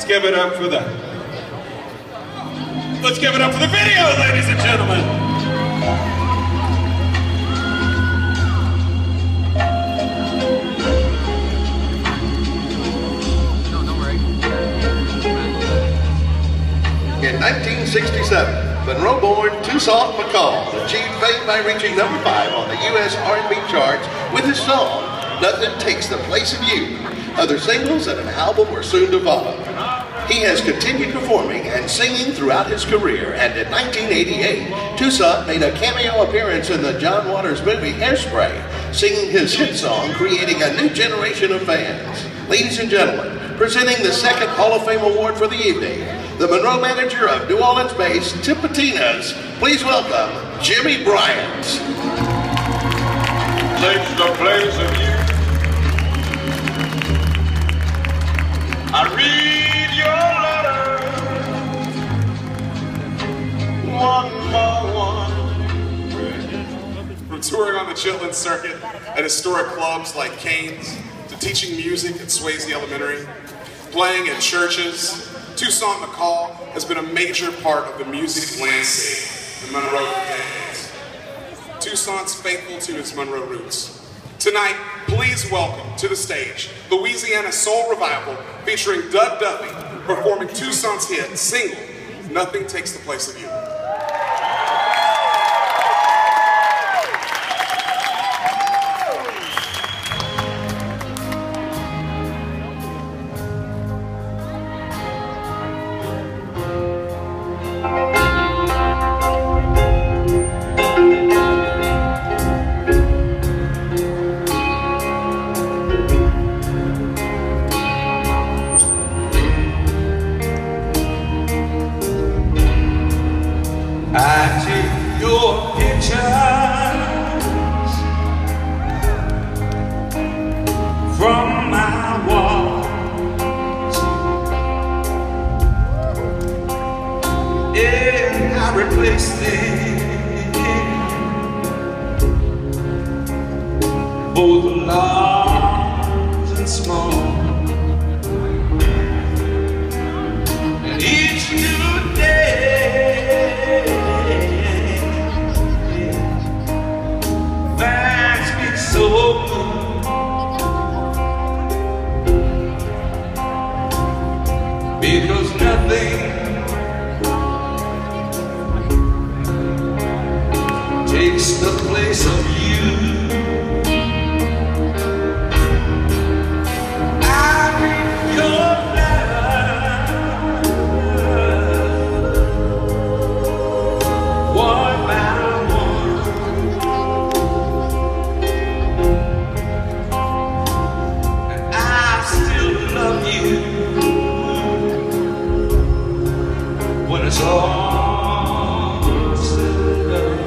Give it up for that. Let's give it up for the video, ladies and gentlemen. In 1967, Monroe-born Toussaint McCall achieved fame by reaching #5 on the U.S. R&B charts with his song, Nothing Takes the Place of You. Other singles and an album were soon to follow. He has continued performing and singing throughout his career, and in 1988, Toussaint made a cameo appearance in the John Waters movie Hairspray, singing his hit song, creating a new generation of fans. Ladies and gentlemen, presenting the second Hall of Fame award for the evening, the Monroe manager of New Orleans-based Tipitinas, please welcome Jimmy Bryant. Takes the place of you. I read your letter, one by one. From touring on the Chitlin circuit at historic clubs like Cain's, to teaching music at Swayze Elementary, playing in churches, Toussaint McCall has been a major part of the music landscape in Monroe for decades. Toussaint's faithful to his Monroe roots. Tonight, please welcome to the stage Louisiana Soul Revival featuring Doug Duffy performing Toussaint's hit single, Nothing Takes the Place of You. I take your pictures from my walls, and I replace them, both large and small, and each new day so good, because nothing takes the place of you. I read your letter, one by when it's all said and done.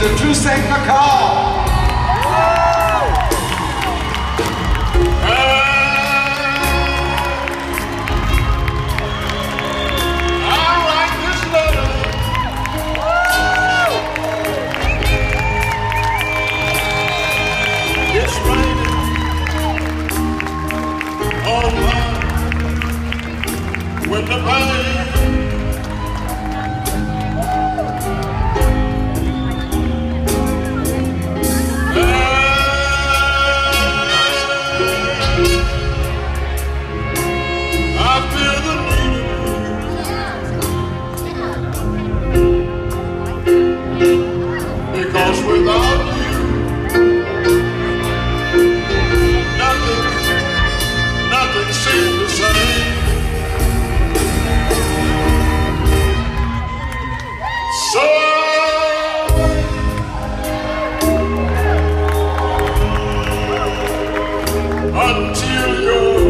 Mr. Toussaint McCall. With the pain, I feel the need, because without you, nothing seems the same. So until you're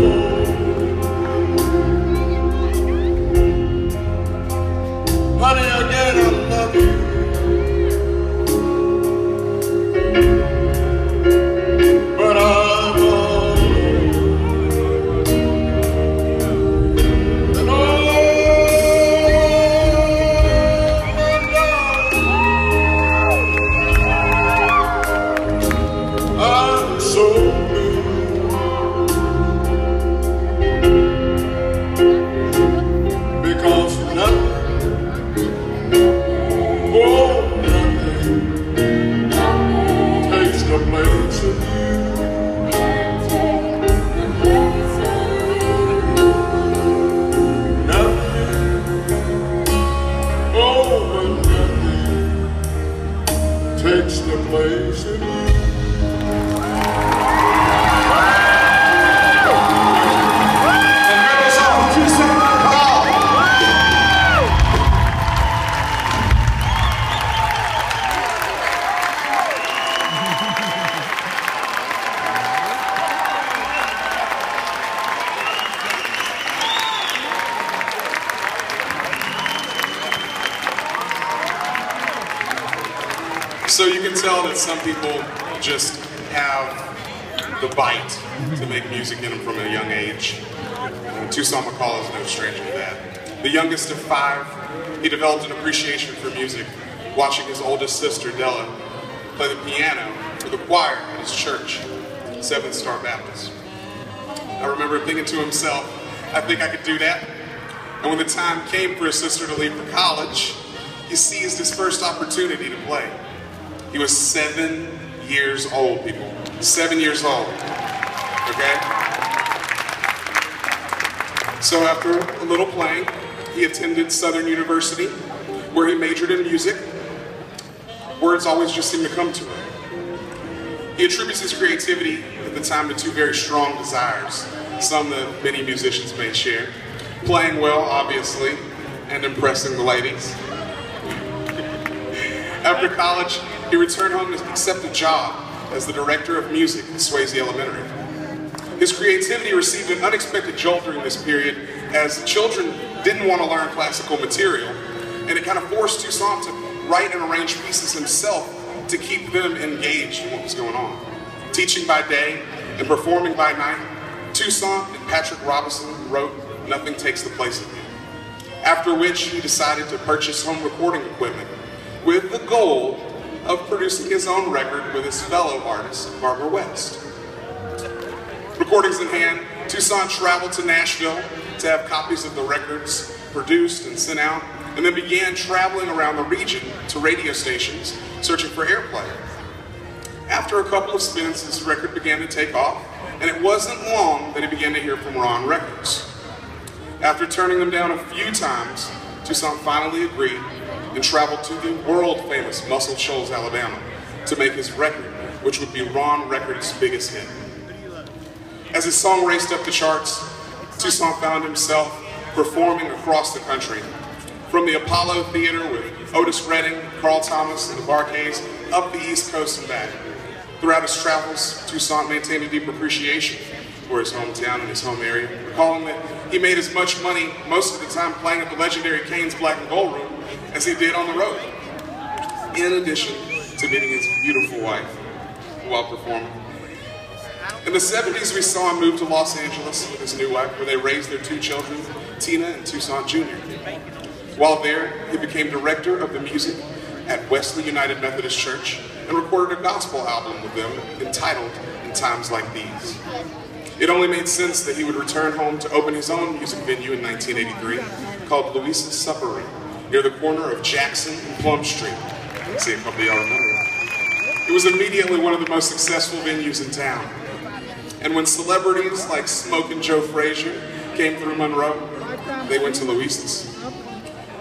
honey again, I love you. But I'm alone. And I'm so blue, because nothing, oh nothing, takes the place of you. Nothing, oh nothing, takes the place of you. So you can tell that some people just have the bite to make music in them from a young age. Toussaint McCall is no stranger to that. The youngest of 5, he developed an appreciation for music watching his oldest sister, Della, play the piano for the choir at his church, Seventh Star Baptist. I remember him thinking to himself, I think I could do that. And when the time came for his sister to leave for college, he seized his first opportunity to play. He was 7 years old, people. 7 years old, okay? So after a little playing, he attended Southern University, where he majored in music. Words always just seemed to come to him. He attributes his creativity at the time to 2 very strong desires, some that many musicians may share. Playing well, obviously, and impressing the ladies. After college, he returned home to accept a job as the director of music at Swayze Elementary. His creativity received an unexpected jolt during this period, as children didn't want to learn classical material, and it kind of forced Toussaint to write and arrange pieces himself to keep them engaged in what was going on. Teaching by day and performing by night, Toussaint and Patrick Robinson wrote "Nothing Takes the Place of You," after which he decided to purchase home recording equipment with the goal of producing his own record with his fellow artist, Barbara West. Recordings in hand, Toussaint traveled to Nashville to have copies of the records produced and sent out, and then began traveling around the region to radio stations searching for airplay. After a couple of spins, his record began to take off, and it wasn't long that he began to hear from Ron Records. After turning them down a few times, Toussaint finally agreed and traveled to the world-famous Muscle Shoals, Alabama, to make his record, which would be Ron Records' biggest hit. As his song raced up the charts, Toussaint found himself performing across the country, from the Apollo Theater with Otis Redding, Carl Thomas, and the Bar-Kays, up the East Coast and back. Throughout his travels, Toussaint maintained a deep appreciation for his hometown and his home area, recalling that he made as much money most of the time playing at the legendary Cain's Black and Gold Room as he did on the road. In addition to meeting his beautiful wife while performing. In the 70s, we saw him move to Los Angeles with his new wife, where they raised their 2 children, Tina and Toussaint Jr. While there, he became director of the music at Wesley United Methodist Church and recorded a gospel album with them entitled In Times Like These. It only made sense that he would return home to open his own music venue in 1983 called Luis's Supper Room, near the corner of Jackson and Plum Street. See, a couple of y'all remember that. It was immediately one of the most successful venues in town. And when celebrities like Smokin' Joe Frazier came through Monroe, they went to Luis's.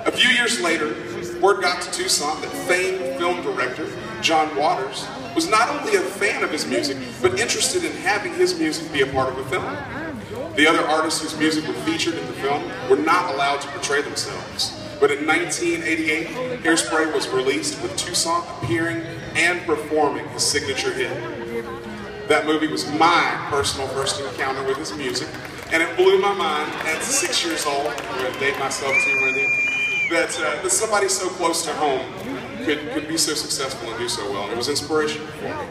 A few years later, word got to Toussaint that famed film director John Waters was not only a fan of his music, but interested in having his music be a part of the film. The other artists whose music were featured in the film were not allowed to portray themselves. But in 1988, Hairspray was released with Toussaint appearing and performing his signature hit. That movie was my personal first encounter with his music, and it blew my mind at 6 years old, I'm going to date myself too, Wendy, that somebody so close to home could be so successful and do so well. And it was inspirational for me.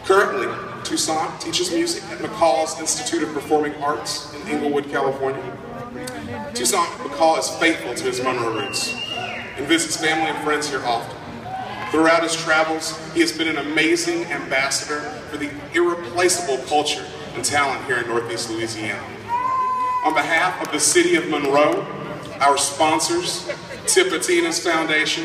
Currently, Toussaint teaches music at McCall's Institute of Performing Arts in Inglewood, California. Toussaint McCall is faithful to his Monroe roots and visits family and friends here often. Throughout his travels, he has been an amazing ambassador for the irreplaceable culture and talent here in Northeast Louisiana. On behalf of the city of Monroe, our sponsors, Tipitina's Foundation,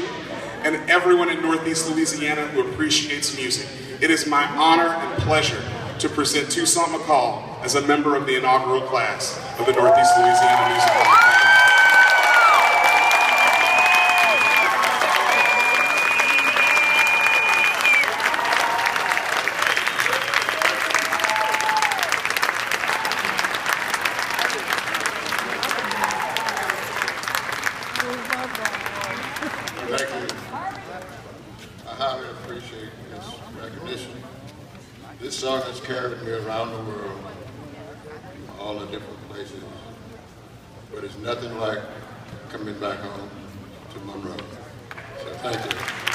and everyone in Northeast Louisiana who appreciates music, it is my honor and pleasure to present Toussaint McCall as a member of the inaugural class of the Northeast Louisiana Music Hall of Fame. Thank you. I highly appreciate this recognition. This song has carried me around the world, all the different places, but it's nothing like coming back home to Monroe. So thank you.